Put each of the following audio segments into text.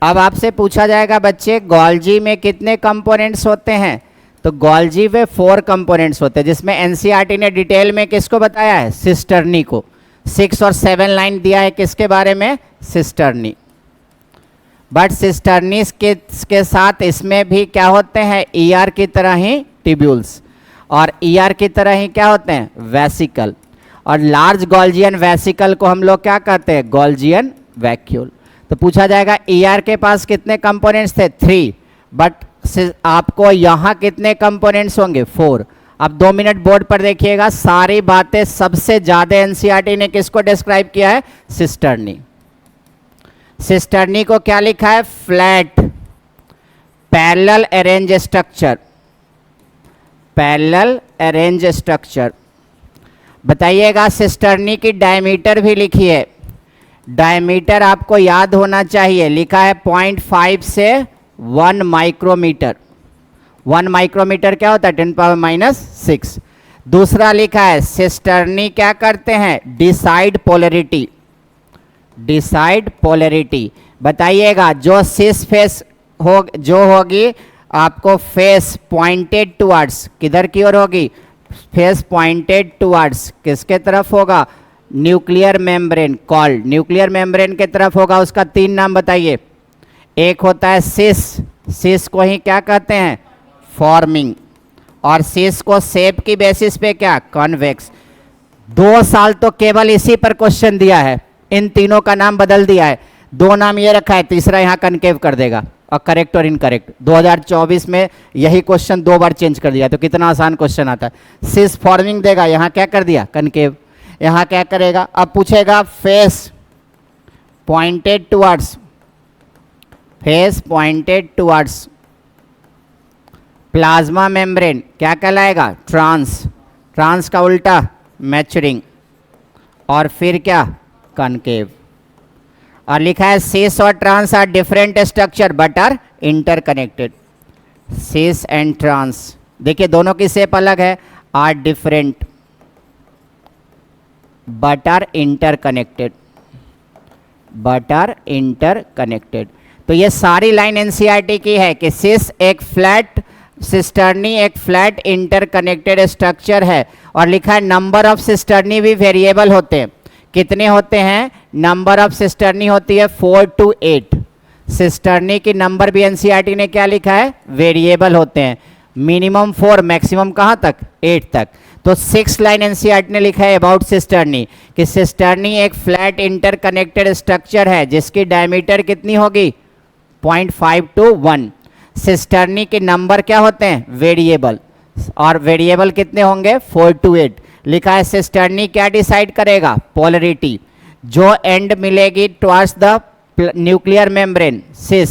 अब आपसे पूछा जाएगा बच्चे गोल्जी में कितने कंपोनेंट्स होते हैं, तो गोल्जी में 4 कंपोनेंट्स होते हैं, जिसमें एनसीईआरटी ने डिटेल में किसको बताया है, सिस्टर्नी को। 6 और 7 लाइन दिया है किसके बारे में, सिस्टर्नी। बट सिस्टर्नीस के साथ इसमें भी क्या होते हैं, ईआर की तरह ही ट्यूब्यूल्स, और ईआर की तरह ही क्या होते हैं, वेसिकल। और लार्ज गोल्जियन वेसिकल को हम लोग क्या कहते हैं, गोल्जियन वैक्यूल। तो पूछा जाएगा ईआर के पास कितने कंपोनेंट्स थे, 3, बट आपको यहाँ कितने कंपोनेंट्स होंगे, 4। अब 2 मिनट बोर्ड पर देखिएगा, सारी बातें सबसे ज्यादा एनसीईआरटी ने किसको डिस्क्राइब किया है, सिस्टर्नी। सिस्टर्नी को क्या लिखा है, flat parallel arrange structure, parallel arrange structure. बताइएगा सिस्टर्नी की डायमीटर भी लिखी है, डायमीटर आपको याद होना चाहिए, लिखा है 0.5 से 1 माइक्रोमीटर। 1 माइक्रोमीटर क्या होता है, 10⁻⁻⁶। दूसरा लिखा है सिस्टर्नी क्या करते हैं, डिसाइड पोलैरिटी, डिसाइड पोलैरिटी। बताइएगा जो सिस फेस हो, जो होगी आपको फेस पॉइंटेड टुवर्ड्स, किधर की ओर होगी, फेस पॉइंटेड टुवर्ड्स, किसके तरफ होगा, nuclear membrane, called nuclear membrane के तरफ होगा। उसका 3 नाम बताइए। एक होता है सिस, सिस को ही क्या कहते हैं, फॉर्मिंग, और सिस को शेप की बेसिस पे क्या, कॉन्वेक्स। 2 साल तो केवल इसी पर क्वेश्चन दिया है, इन तीनों का नाम बदल दिया है, 2 नाम ये रखा है, तीसरा यहाँ कनकेव कर देगा, और करेक्ट और इनकरेक्ट। 2024 में यही क्वेश्चन 2 बार चेंज कर दिया, तो कितना आसान क्वेश्चन आता है। सिस फॉर्मिंग देगा, यहाँ क्या कर दिया, कनकेव, यहाँ क्या करेगा। अब पूछेगा face pointed towards, face pointed towards, plasma membrane क्या कहलाएगा, ट्रांस, ट्रांस का उल्टा मैचुरिंग, और फिर क्या, कनकेव। और लिखा है सिस और trans are different structure but are interconnected. Cis and trans, देखिए दोनों की शेप अलग है, are different but are interconnected, but are interconnected. तो ये सारी लाइन एनसीईआरटी की है कि सिस एक फ्लैट, सिस्टर्नी एक फ्लैट इंटरकनेक्टेड स्ट्रक्चर है, और लिखा है नंबर ऑफ सिस्टर्नी भी वेरिएबल होते हैं। कितने होते हैं, नंबर ऑफ सिस्टर्नी होती है 4 to 8। सिस्टर्नी की नंबर भी एनसीईआरटी ने क्या लिखा है, वेरिएबल होते हैं, मिनिमम 4, मैक्सिमम कहाँ तक, 8 तक। तो 6 लाइन एनसीईआरटी ने लिखा है अबाउट सिस्टर्नी कि सिस्टर्नी एक फ्लैट इंटरकनेक्टेड स्ट्रक्चर है जिसकी डायमीटर कितनी होगी, 0.5 to 1। सिस्टर्नी के नंबर क्या होते हैं, वेरिएबल, और वेरिएबल कितने होंगे, 4 to 8। लिखा है सिस्टर्नी क्या डिसाइड करेगा, पोलैरिटी, जो एंड मिलेगी टुवर्ड्स द न्यूक्लियर मेम्ब्रेन, सिस,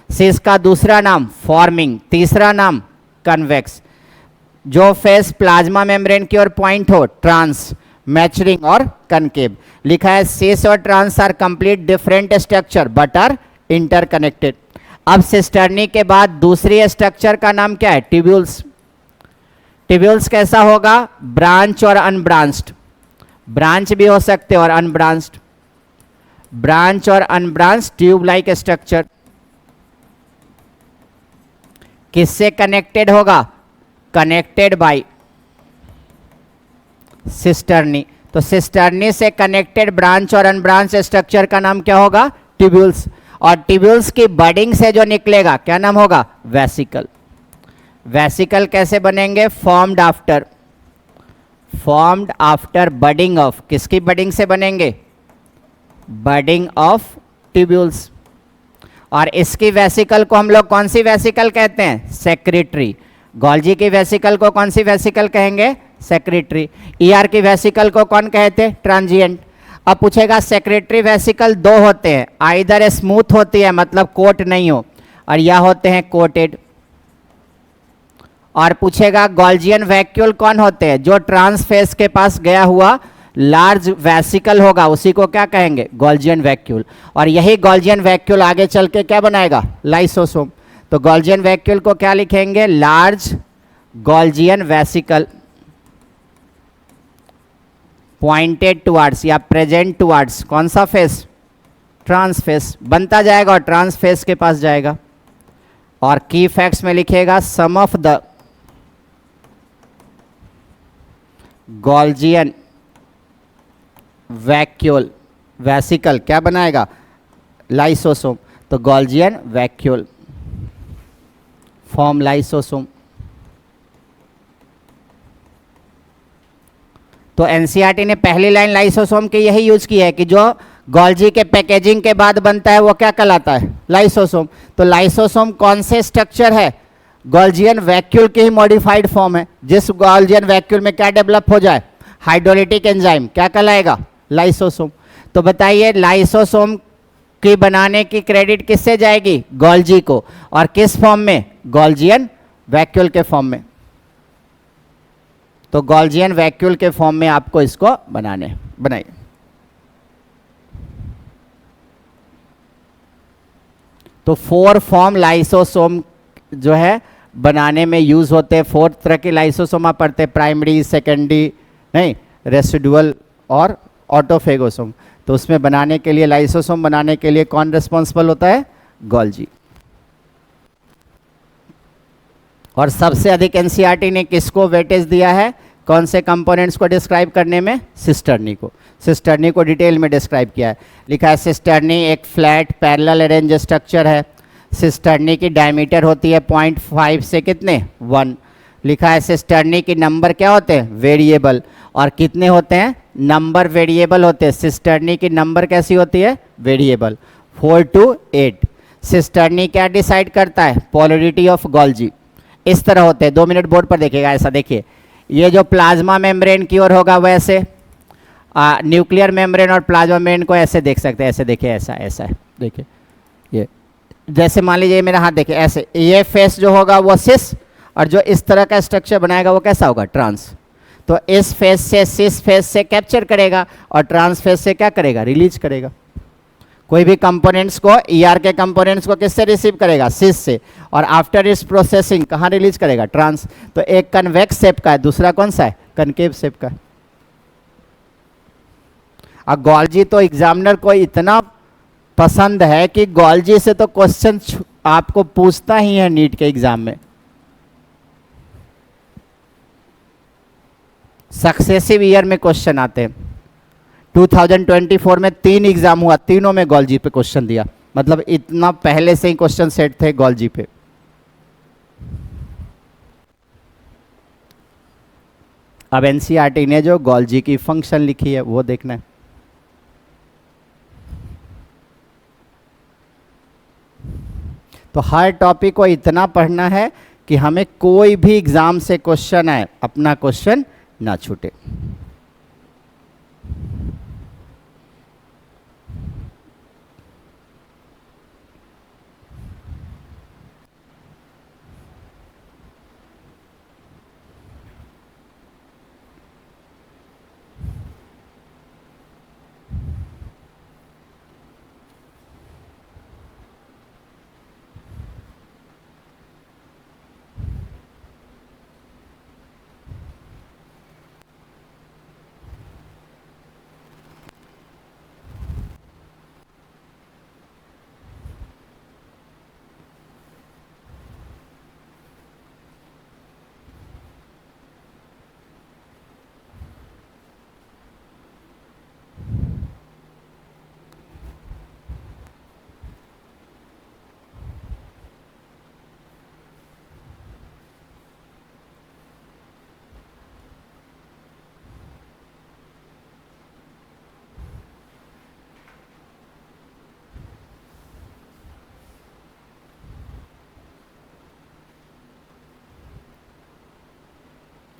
सिस का दूसरा नाम फॉर्मिंग, तीसरा नाम कन्वेक्स, जो फेस प्लाज्मा मेम्ब्रेन की ओर पॉइंट हो, ट्रांस, मैचुरिंग और कनकेव। लिखा है सिस और trans are complete different structure but are interconnected. अब सिस्टर्नी के बाद दूसरी स्ट्रक्चर का नाम क्या है, ट्यूब्यूल्स। ट्यूब्यूल्स कैसा होगा, ब्रांच और अनब्रांच्ड, ब्रांच भी हो सकते और अनब्रांच्ड, ब्रांच और अनब्रांच्ड ट्यूब लाइक स्ट्रक्चर। किससे कनेक्टेड होगा, कनेक्टेड बाय सिस्टर्नी। तो सिस्टर्नी से कनेक्टेड ब्रांच और अनब्रांच स्ट्रक्चर का नाम क्या होगा, ट्यूब्यूल्स। और ट्यूब्यूल्स की बडिंग से जो निकलेगा क्या नाम होगा, वेसिकल। वेसिकल कैसे बनेंगे, formed after, formed after budding of, किसकी बडिंग से बनेंगे, बडिंग ऑफ ट्यूब्यूल्स। और इसकी वेसिकल को हम लोग कौन सी वेसिकल कहते हैं, सेक्रेटरी। गोल्जी की वेसिकल को कौन सी वेसिकल कहेंगे, सेक्रेटरी। ईआर की वेसिकल को कौन कहते हैं, ट्रांजिएंट। अब पूछेगा सेक्रेटरी वेसिकल 2 होते हैं, आइदर स्मूथ होती है मतलब कोट नहीं हो, और या होते हैं कोटेड। और पूछेगा गोल्जियन वैक्यूल कौन होते हैं, जो ट्रांस फेस के पास गया हुआ लार्ज वेसिकल होगा उसी को क्या कहेंगे, गोल्जियन वैक्यूल। और यही गोल्जियन वैक्यूल आगे चल के क्या बनाएगा, लाइसोसोम। तो गोल्जियन वैक्यूल को क्या लिखेंगे, large Golgian vesicle pointed towards या प्रेजेंट टुवर्ड्स कौन सा फेस, ट्रांसफेस बनता जाएगा और ट्रांसफेस के पास जाएगा। और की फैक्ट्स में लिखेगा सम ऑफ द गॉल्जियन वैक्यूल वेसिकल क्या बनाएगा, लाइसोसोम। तो गॉल्जियन वैक्यूल फॉर्म लाइसोसोम। तो एनसीईआरटी ने पहली लाइन लाइसोसोम की यही यूज की है कि जो गॉल्जी के पैकेजिंग के बाद बनता है वो क्या कहलाता है, लाइसोसोम। तो लाइसोसोम कौन से स्ट्रक्चर है, गॉल्जियन वैक्यूल की ही मॉडिफाइड फॉर्म है। जिस गॉल्जियन वैक्यूल में क्या डेवलप हो जाए, हाइड्रोलिटिक एंजाइम, क्या कहलाएगा, लाइसोसोम। तो बताइए लाइसोसोम की बनाने की क्रेडिट किससे जाएगी, गॉल्जी को, और किस फॉर्म में, गॉल्जियन वैक्यूल के फॉर्म में। तो गॉल्जियन वैक्यूल के फॉर्म में आपको इसको बनाइए। तो 4 फॉर्म लाइसोसोम जो है बनाने में यूज होते हैं। 4 तरह के लाइसोसोम आप पढ़ते हैं, प्राइमरी, सेकेंडरी, नहीं, रेसिडुअल और ऑटोफेगोसोम। तो उसमें बनाने के लिए, लाइसोसोम बनाने के लिए कौन रिस्पॉन्सिबल होता है, गॉल्जी। और सबसे अधिक एनसीईआरटी ने किसको वेटेज दिया है, कौन से कंपोनेंट्स को डिस्क्राइब करने में, सिस्टर्नी को। सिस्टर्नी को डिटेल में डिस्क्राइब किया है, लिखा है सिस्टर्नी एक फ्लैट पैरेलल अरेंज स्ट्रक्चर है। सिस्टर्नी की डायमीटर होती है 0.5 से कितने, 1। लिखा है सिस्टर्नी की नंबर क्या होते हैं, वेरिएबल। और कितने होते हैं, नंबर वेरिएबल होते हैं। सिस्टर्नी की नंबर कैसी होती है, वेरिएबल, 4 to 8। सिस्टर्नी क्या डिसाइड करता है, पोलरिटी ऑफ गॉल्जी। इस तरह होते हैं, 2 मिनट बोर्ड पर देखिएगा, ऐसा देखिए, ये जो प्लाज्मा मेम्ब्रेन की ओर होगा वैसे न्यूक्लियर मेम्ब्रेन और प्लाज्मा मेम्ब्रेन को ऐसे देख सकते हैं, ऐसे देखिए, ऐसा ऐसा है, देखिए ये, जैसे मान लीजिए मेरा हाथ देखिए ऐसे, ये फेस जो होगा वो सिस, और जो इस तरह का स्ट्रक्चर बनाएगा वो कैसा होगा, ट्रांस। तो इस फेस से, सिस फेस से कैप्चर करेगा और ट्रांस फेस से क्या करेगा, रिलीज करेगा। कोई भी कंपोनेंट्स को, ईआर के कंपोनेंट्स को किससे रिसीव करेगा, सिस से, और आफ्टर इस प्रोसेसिंग कहाँ रिलीज करेगा, ट्रांस। तो एक कन्वेक्स शेप का है, दूसरा कौन सा है, कनकेव शेप का है। और गॉल्जी तो एग्जामिनर को इतना पसंद है कि गॉल्जी से तो क्वेश्चन आपको पूछता ही है नीट के एग्जाम में। सक्सेसिव ईयर में क्वेश्चन आते हैं। 2024 में 3 एग्जाम हुआ, तीनों में गॉल्जी पे क्वेश्चन दिया, मतलब इतना पहले से ही क्वेश्चन सेट थे गॉल्जी पे। अब एनसीईआरटी ने जो गॉल्जी की फंक्शन लिखी है वो देखना है। तो हर टॉपिक को इतना पढ़ना है कि हमें कोई भी एग्जाम से क्वेश्चन आए, अपना क्वेश्चन ना छूटे।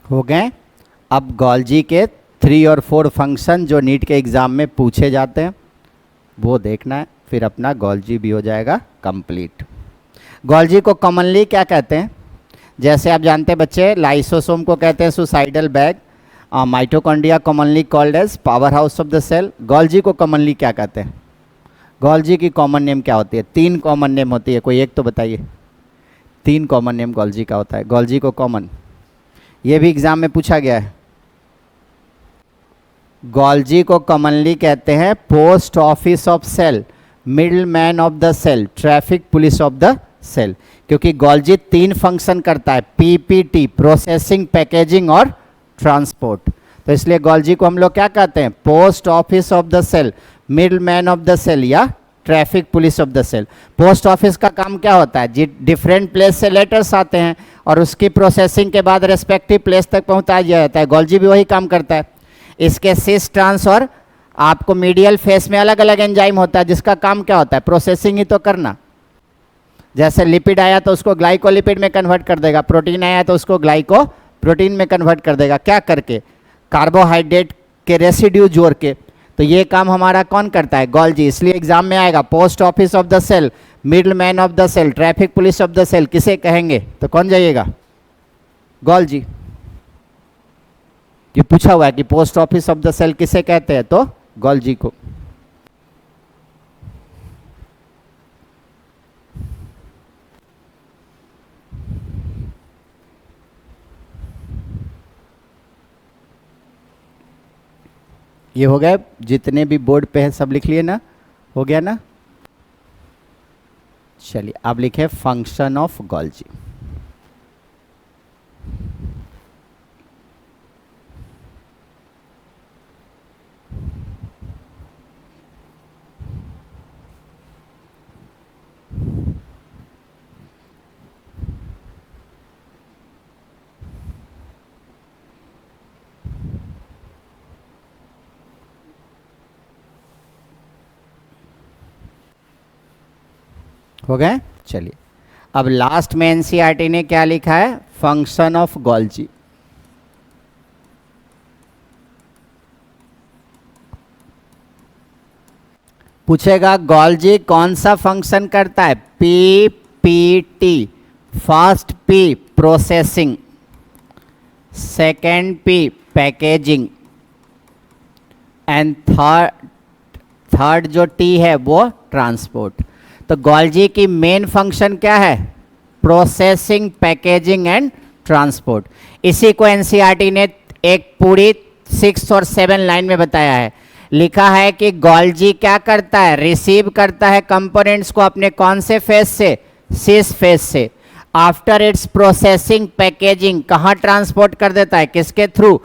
हो गए। अब गॉल्जी के 3 और 4 फंक्शन जो नीट के एग्ज़ाम में पूछे जाते हैं वो देखना है, फिर अपना गॉल्जी भी हो जाएगा कंप्लीट। गॉल्जी को कॉमनली क्या कहते हैं, जैसे आप जानते हैं बच्चे, लाइसोसोम को कहते हैं suicidal bag, mitochondria commonly called as power house of the cell. Golgi को कॉमनली क्या कहते हैं, गॉल्जी की कॉमन नेम क्या होती है, 3 कॉमन नेम होती है, कोई एक तो बताइए। 3 कॉमन नेम गॉल्जी का होता है। गॉल्जी को कॉमन, ये भी एग्जाम में पूछा गया है। गॉल्जी को कॉमनली कहते हैं post office of cell, middle man of the cell, traffic police of the cell, क्योंकि गोल्जी 3 फंक्शन करता है, पीपीटी, प्रोसेसिंग, पैकेजिंग और ट्रांसपोर्ट। तो इसलिए गोल्जी को हम लोग क्या कहते हैं, post office of the cell, middle man of the cell या traffic police of the cell. Post office का काम क्या होता है, डिफरेंट प्लेस से लेटर्स आते हैं और उसकी प्रोसेसिंग के बाद रेस्पेक्टिव प्लेस तक पहुंचाया जाता है। गोल्जी भी वही काम करता है। इसके सिस, ट्रांस और आपको मीडियल फेस में अलग अलग एंजाइम होता है जिसका काम क्या होता है, प्रोसेसिंग ही तो करना। जैसे लिपिड आया तो उसको ग्लाइकोलिपिड में कन्वर्ट कर देगा, प्रोटीन आया तो उसको ग्लाइको प्रोटीन में कन्वर्ट कर देगा। क्या करके, कार्बोहाइड्रेट के रेसिड्यू जोड़ के। तो ये काम हमारा कौन करता है, गोल्जी। इसलिए एग्जाम में आएगा post office of the cell, middle man of the cell, traffic police of the cell किसे कहेंगे, तो कौन जाइएगा, गोल्जी। ये पूछा हुआ है कि post office of the cell किसे कहते हैं, तो गोल्जी को। ये हो गए, जितने भी बोर्ड पे है सब लिख लिए ना, हो गया ना। चलिए अब लिखे फंक्शन ऑफ गोल्जी। हो गए। चलिए अब लास्ट में एनसीईआरटी ने क्या लिखा है, फंक्शन ऑफ गोल्जी। पूछेगा गोल्जी कौन सा फंक्शन करता है, PPT, first P processing, second P packaging and third जो टी है वो ट्रांसपोर्ट। तो गोल्जी की मेन फंक्शन क्या है, प्रोसेसिंग, पैकेजिंग एंड ट्रांसपोर्ट। इसी को एनसीईआरटी ने एक पूरी 6 और 7 लाइन में बताया है। लिखा है कि गोल्जी क्या करता है, रिसीव करता है कंपोनेंट्स को अपने कौन से फेज से, सिस फेज से। आफ्टर इट्स प्रोसेसिंग, पैकेजिंग कहाँ ट्रांसपोर्ट कर देता है, किसके थ्रू,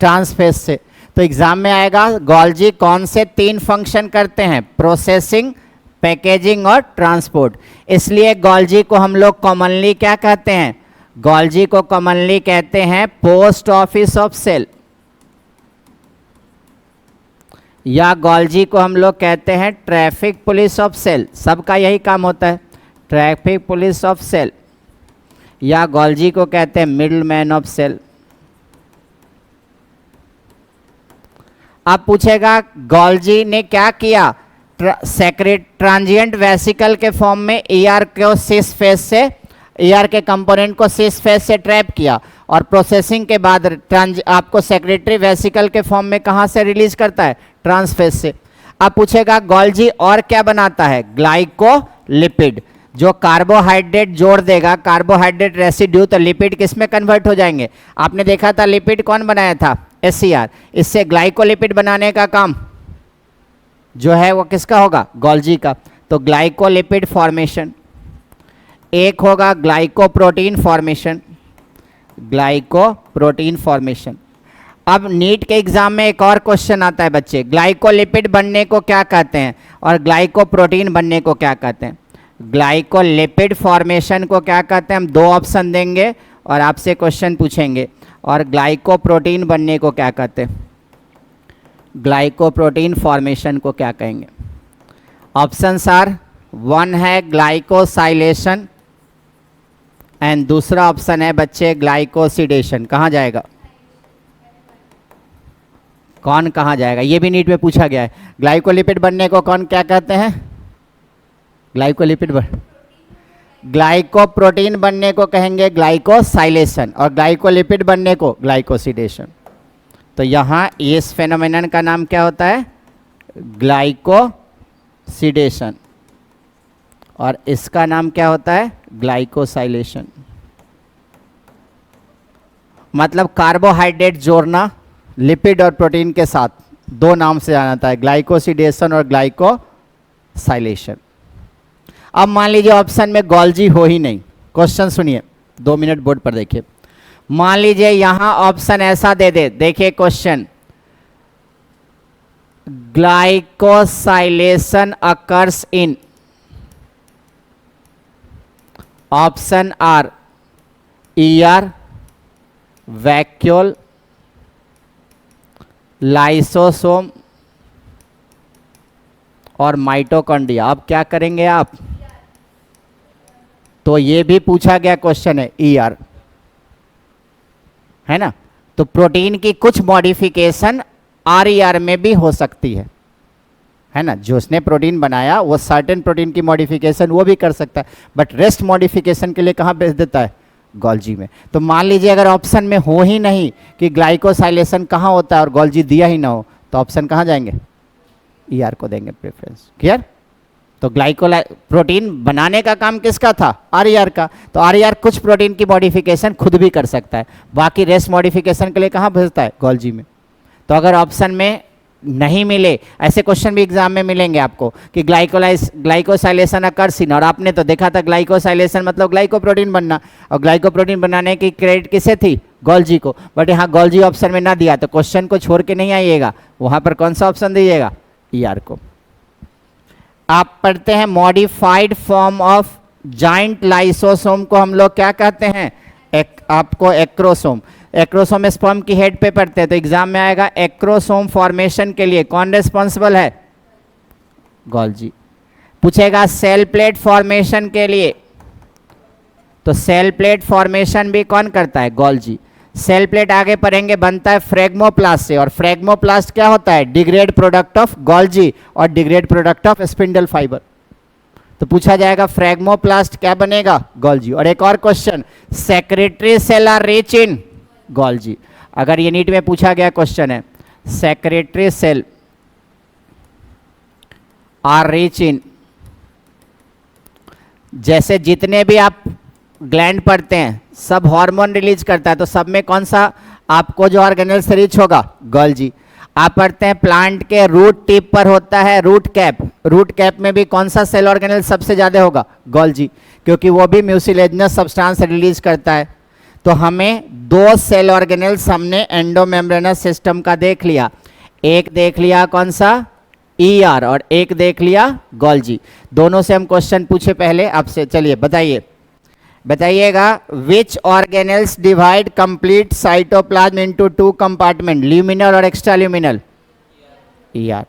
ट्रांस फेज से। तो एग्जाम में आएगा गोल्जी कौन से 3 फंक्शन करते हैं, प्रोसेसिंग, पैकेजिंग और ट्रांसपोर्ट। इसलिए गोल्जी को हम लोग कॉमनली क्या कहते हैं, गोल्जी को कॉमनली कहते हैं पोस्ट ऑफिस ऑफ सेल, या गोल्जी को हम लोग कहते हैं ट्रैफिक पुलिस ऑफ सेल। सबका यही काम होता है, ट्रैफिक पुलिस ऑफ सेल, या गोल्जी को कहते हैं मिडिल मैन ऑफ सेल। अब पूछेगा गोल्जी ने क्या किया, ट्रांजिएंट वेसिकल के फॉर्म में ईआर को सिस फेज से, ईआर के कंपोनेंट को सिस फेज से ट्रैप किया और प्रोसेसिंग के बाद आपको सेक्रेटरी वेसिकल के फॉर्म में कहां से रिलीज करता है, ट्रांस फेज से। अब पूछेगा गोल्जी और क्या बनाता है, ग्लाइकोलिपिड, जो कार्बोहाइड्रेट जोड़ देगा, कार्बोहाइड्रेट रेसिड्यू, तो लिपिड किस में कन्वर्ट हो जाएंगे। आपने देखा था लिपिड कौन बनाया था, एससीआर। इससे ग्लाइकोलिपिड बनाने का काम जो है वो किसका होगा, गोल्जी का। तो ग्लाइकोलिपिड फॉर्मेशन, एक होगा ग्लाइकोप्रोटीन फॉर्मेशन, ग्लाइकोप्रोटीन फॉर्मेशन। अब नीट के एग्जाम में एक और क्वेश्चन आता है बच्चे, ग्लाइकोलिपिड बनने को क्या कहते हैं और ग्लाइकोप्रोटीन बनने को क्या कहते हैं। ग्लाइकोलिपिड फॉर्मेशन को क्या कहते हैं, हम 2 ऑप्शन देंगे और आपसे क्वेश्चन पूछेंगे। और ग्लाइकोप्रोटीन बनने को क्या कहते हैं, ग्लाइकोप्रोटीन फॉर्मेशन को क्या कहेंगे। ऑप्शन आर 1 है ग्लाइकोसाइलेशन एंड दूसरा ऑप्शन है बच्चे ग्लाइकोसिडेशन। कहाँ जाएगा, कौन कहाँ जाएगा, ये भी नीट में पूछा गया है। ग्लाइकोलिपिड बनने को कौन क्या कहते हैं, ग्लाइकोप्रोटीन बनने को कहेंगे ग्लाइकोसाइलेशन और ग्लाइकोलिपिड बनने को ग्लाइकोसिडेशन। तो यहाँ इस फेनोमेनन का नाम क्या होता है, ग्लाइकोसिडेशन, और इसका नाम क्या होता है, ग्लाइकोसाइलेशन। मतलब कार्बोहाइड्रेट जोड़ना लिपिड और प्रोटीन के साथ, 2 नाम से जाना जाता है, ग्लाइकोसिडेशन और ग्लाइकोसाइलेशन। साइलेशन। अब मान लीजिए ऑप्शन में गोल्जी हो ही नहीं, क्वेश्चन सुनिए, 2 मिनट बोर्ड पर देखिए। मान लीजिए यहां ऑप्शन ऐसा दे दे, देखिए question, glycosylation occurs in, option are ER, vacuole, lysosome और माइटोकॉन्ड्रिया। अब क्या करेंगे आप? तो ये भी पूछा गया क्वेश्चन है, ईआर है ना। तो प्रोटीन की कुछ मॉडिफिकेशन आर में भी हो सकती है ना। जो उसने प्रोटीन बनाया वो सर्टेन प्रोटीन की मॉडिफिकेशन वो भी कर सकता है, बट रेस्ट मॉडिफिकेशन के लिए कहाँ भेज देता है? गोल्जी में। तो मान लीजिए अगर ऑप्शन में हो ही नहीं कि ग्लाइकोसाइलेशन कहाँ होता है और गोल्जी दिया ही ना हो, तो ऑप्शन कहाँ जाएंगे? ईआर को देंगे प्रेफरेंस। क्लियर? तो प्रोटीन बनाने का काम किसका था? आर का। तो आर कुछ प्रोटीन की मॉडिफिकेशन खुद भी कर सकता है, बाकी रेस्ट मॉडिफिकेशन के लिए कहाँ भेजता है? गोल्जी में। तो अगर ऑप्शन में नहीं मिले, ऐसे क्वेश्चन भी एग्जाम में मिलेंगे आपको कि ग्लाइकोसाइलेशन अकर्स इन, और आपने तो देखा था ग्लाइकोसाइलेशन मतलब ग्लाइकोप्रोटीन बनना, और ग्लाइकोप्रोटीन बनाने की क्रेडिट किसे थी? गोल्जी को। बट यहाँ गोल्जी ऑप्शन में ना दिया तो क्वेश्चन को छोड़ के नहीं आइएगा, वहां पर कौन सा ऑप्शन दीजिएगा? ईआर को। आप पढ़ते हैं modified form of joint lysosome को हम लोग क्या कहते हैं? आपको एक्रोसोम। एक्रोसोम स्पर्म की हेड पे पढ़ते हैं, तो एग्जाम में आएगा एक्रोसोम फॉर्मेशन के लिए कौन रिस्पॉन्सिबल है? गोल्जी। पूछेगा सेल प्लेट फॉर्मेशन के लिए, तो सेल प्लेट फॉर्मेशन भी कौन करता है? गोल्जी। सेल प्लेट आगे पढ़ेंगे बनता है फ्रेगमोप्लास्ट से, और फ्रेगमोप्लास्ट क्या होता है? डिग्रेड प्रोडक्ट ऑफ गोल्जी और degrade product of spindle fibre. तो पूछा जाएगा फ्रेगमोप्लास्ट क्या बनेगा? गोल्जी। और एक और question, secretory cell are rich in Golgi. अगर ये नीट में पूछा गया क्वेश्चन है, secretory cell are rich in, जैसे जितने भी आप ग्लैंड पढ़ते हैं सब हार्मोन रिलीज करता है, तो सब में कौन सा आपको जो ऑर्गेनेल से रिच होगा? गोल्जी। आप पढ़ते हैं प्लांट के रूट टिप पर होता है रूट कैप, रूट कैप में भी कौन सा सेल ऑर्गेनेल सबसे ज्यादा होगा? गोल्जी, क्योंकि वो भी म्यूसिलेजिनस सब्सटेंस रिलीज करता है। तो हमें 2 सेल ऑर्गेनेल्स हमने एंडोमेम्ब्रेनस सिस्टम का देख लिया, एक देख लिया कौन सा? ईआर, और एक देख लिया गोल्जी। दोनों से हम क्वेश्चन पूछे पहले आपसे, चलिए बताइएगा which organelles divide complete cytoplasm into 2 compartment, luminal और एक्स्ट्रा ल्यूमिनल? ईआर।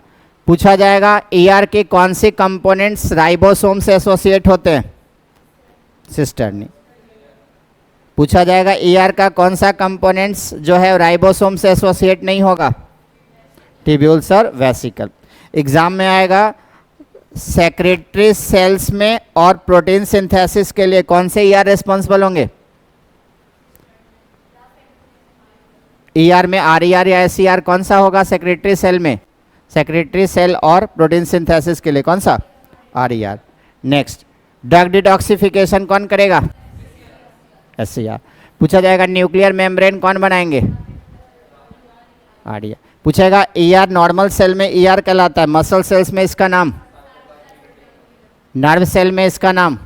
पूछा जाएगा ईआर के कौन से कंपोनेंट्स राइबोसोम से एसोसिएट होते हैं? सिस्टर्नी। पूछा जाएगा ईआर का कौन सा कंपोनेंट्स जो है राइबोसोम से एसोसिएट नहीं होगा? ट्यूब्यूल्स और वेसिकल। एग्जाम में आएगा सेक्रेटरी सेल्स में और प्रोटीन सिंथेसिस के लिए कौन से ईआर रिस्पॉन्सिबल होंगे? ईआर में आरईआर या एसईआर कौन सा होगा? सेक्रेटरी सेल में, सेक्रेटरी सेल और प्रोटीन सिंथेसिस के लिए कौन सा? आरईआर। नेक्स्ट, ड्रग डिटॉक्सिफिकेशन कौन करेगा? एसईआर। पूछा जाएगा न्यूक्लियर मेम्ब्रेन कौन बनाएंगे? आरईआर। पूछेगा ईआर नॉर्मल सेल में ईआर कहलाता है, मसल सेल्स में इसका नाम? नर्व सेल में इसका नाम?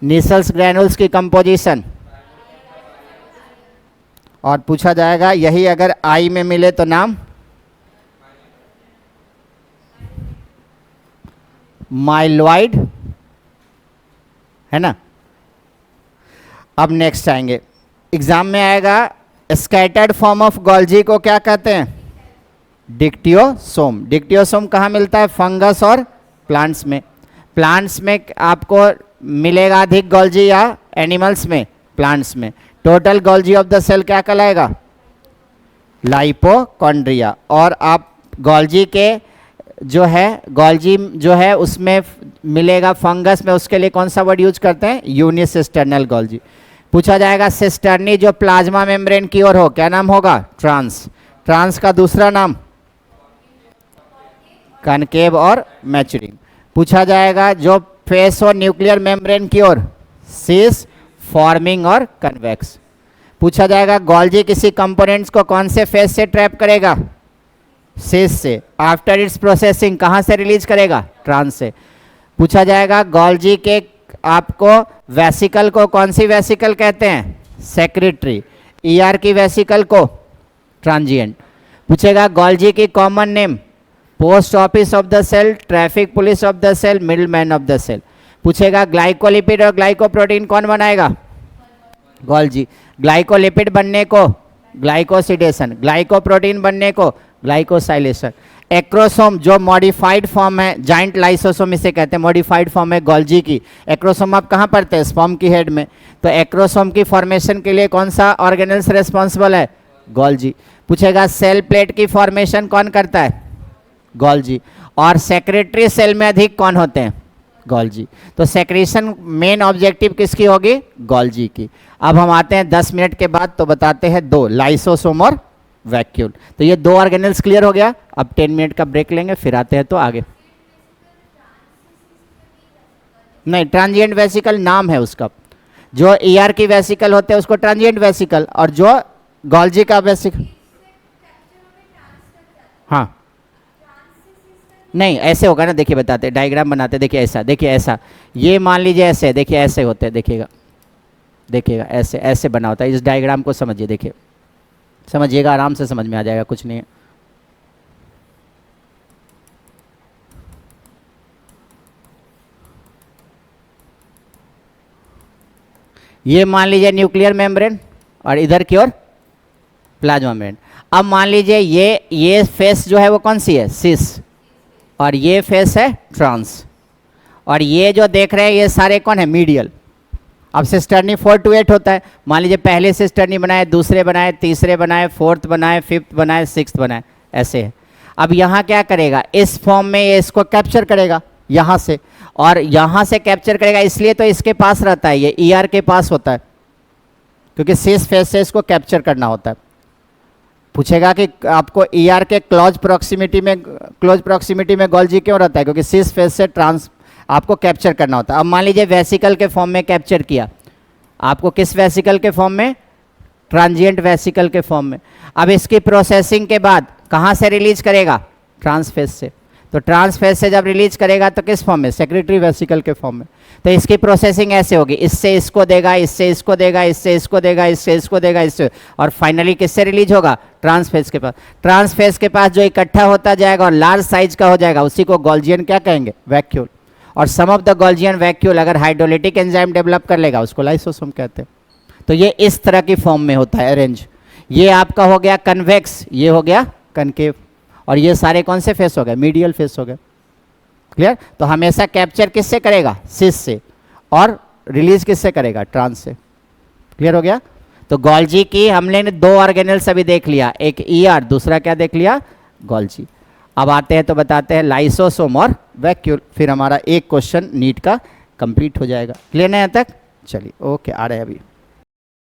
निसल्स ग्रैनुल्स की कंपोजिशन। और पूछा जाएगा यही अगर आई में मिले तो नाम? माइलॉइड, है ना। अब नेक्स्ट आएंगे, एग्जाम में आएगा स्कैटर्ड फॉर्म ऑफ गोल्जी को क्या कहते हैं? डिक्टियोसोम। डिक्टियोसोम कहाँ मिलता है? फंगस और प्लांट्स में। प्लांट्स में आपको मिलेगा अधिक गोल्जी या एनिमल्स में? प्लांट्स में। Total Golgi of the cell क्या कहलाएगा? लाइपोकॉन्ड्रिया। और आप गोल्जी के जो है गोल्जी जो है उसमें मिलेगा फंगस में, उसके लिए कौन सा वर्ड यूज करते हैं? यूनिसिस्टर्नल गोल्जी। पूछा जाएगा सिस्टर्नी जो प्लाज्मा मेम्ब्रेन की ओर हो क्या नाम होगा? ट्रांस। ट्रांस का दूसरा नाम? कनकेव और मैचुरिंग। पूछा जाएगा जो फेस और न्यूक्लियर मेम्ब्रेन की ओर? सिस, फॉर्मिंग और कन्वेक्स। पूछा जाएगा गोल्जी किसी कंपोनेंट्स को कौन से फेस से ट्रैप करेगा? सिस से। आफ्टर इट्स प्रोसेसिंग कहाँ से रिलीज करेगा? ट्रांस से। पूछा जाएगा गोल्जी के आपको वेसिकल को कौन सी वेसिकल कहते हैं? सेक्रेटरी। ईआर की वेसिकल को ट्रांजिएंट। पूछेगा गोल्जी की common name? Post office of the cell, traffic police of the cell, middle man of the cell. पूछेगा ग्लाइकोलिपिड और ग्लाइकोप्रोटीन कौन बनाएगा? गोल्जी। ग्लाइकोलिपिड बनने को ग्लाइकोसिडेशन, ग्लाइकोप्रोटीन बनने को ग्लाइकोसाइलेशन। एक्रोसोम जो मॉडिफाइड फॉर्म है, जाइंट लाइसोसोम इसे कहते हैं, मॉडिफाइड फॉर्म है गोल्जी की। एक्रोसोम आप कहाँ पढ़ते हैं? स्पर्म की हेड में। तो एक्रोसोम की फॉर्मेशन के लिए कौन सा ऑर्गेनल्स रेस्पॉन्सिबल है? गोल्जी। पूछेगा सेल प्लेट की फॉर्मेशन कौन करता है? गोल्जी। और सेक्रेटरी सेल में अधिक कौन होते हैं? गोल्जी। तो सेक्रेशन मेन ऑब्जेक्टिव किसकी होगी? गोल्जी की। अब हम आते हैं 10 मिनट के बाद, तो बताते हैं दो, लाइसोसोम और वैक्यूल। तो ये दो ऑर्गेनल्स क्लियर हो गया। अब 10 मिनट का ब्रेक लेंगे, फिर आते हैं तो आगे। नहीं, ट्रांजिएंट वेसिकल नाम है उसका। जो ईआर की वेसिकल होते हैं उसको ट्रांजिएंट वेसिकल, और जो गोल्जी का वेसिकल, हाँ नहीं ऐसे होगा ना, देखिए बताते, डायग्राम बनाते, देखिए ऐसा, देखिए ऐसा, ये मान लीजिए ऐसे, देखिए ऐसे होते हैं, देखिएगा देखिएगा ऐसे ऐसे बना होता है। इस डायग्राम को समझिए, देखिए समझिएगा, आराम से समझ में आ जाएगा, कुछ नहीं है। ये मान लीजिए न्यूक्लियर मेम्ब्रेन और इधर की ओर प्लाज्मा मेम्ब्रेन। अब मान लीजिए ये फेस जो है वो कौन सी है? सिस। और ये फेस है ट्रांस। और ये जो देख रहे हैं ये सारे कौन है? मीडियल। अब सिस्टर्नी 4 to 8 होता है। मान लीजिए पहले सिस्टर्नी बनाए, दूसरे बनाए, तीसरे बनाए, फोर्थ बनाए, फिफ्थ बनाए, सिक्स्थ बनाए, ऐसे है। अब यहाँ क्या करेगा? इस फॉर्म में ये इसको कैप्चर करेगा यहाँ से, और यहाँ से कैप्चर करेगा, इसलिए तो इसके पास रहता है, ये ईआर के पास होता है, क्योंकि सिस फेस से इसको कैप्चर करना होता है। पूछेगा कि आपको ईआर के क्लोज प्रॉक्सिमिटी में गोल्जी क्यों रहता है? क्योंकि सिस फेस से ट्रांस आपको कैप्चर करना होता है। अब मान लीजिए वेसिकल के फॉर्म में कैप्चर किया, आपको किस वेसिकल के फॉर्म में? ट्रांजिएंट वेसिकल के फॉर्म में। अब इसकी प्रोसेसिंग के बाद कहाँ से रिलीज करेगा? ट्रांसफेस से। तो ट्रांसफेस से जब रिलीज करेगा तो किस फॉर्म में? सेक्रेटरी वेसिकल के फॉर्म में। तो इसकी प्रोसेसिंग ऐसे होगी, इससे इसको देगा, इससे इसको देगा, इससे इसको देगा, इससे इसको देगा, इससे, और फाइनली किससे रिलीज होगा? ट्रांसफेस के पास। ट्रांसफेस के पास जो इकट्ठा होता जाएगा और लार्ज साइज का हो जाएगा, उसी को गोल्जियन क्या कहेंगे? वैक्यूल। और सम ऑफ द गोल्जियन वैक्यूल अगर हाइड्रोलिटिक एंजाइम डेवलप कर लेगा उसको लाइसोसोम कहते हैं। तो ये इस तरह की फॉर्म में होता है अरेंज। ये आपका हो गया कन्वेक्स, ये हो गया कनकेव, और ये सारे कौन से फेस हो गए? मीडियल फेस हो गए। क्लियर? तो हमेशा कैप्चर किससे करेगा? सिस से। और रिलीज किससे करेगा? ट्रांस से। क्लियर हो गया? तो गोल्जी की हमने दो ऑर्गेनल्स अभी देख लिया, एक ईआर, दूसरा क्या देख लिया? गोल्जी। अब आते हैं तो बताते हैं लाइसोसोम और वैक्यूल, फिर हमारा एक क्वेश्चन नीट का कंप्लीट हो जाएगा। क्लियर है यहाँ तक? चलिए ओके, आ रहे हैं अभी।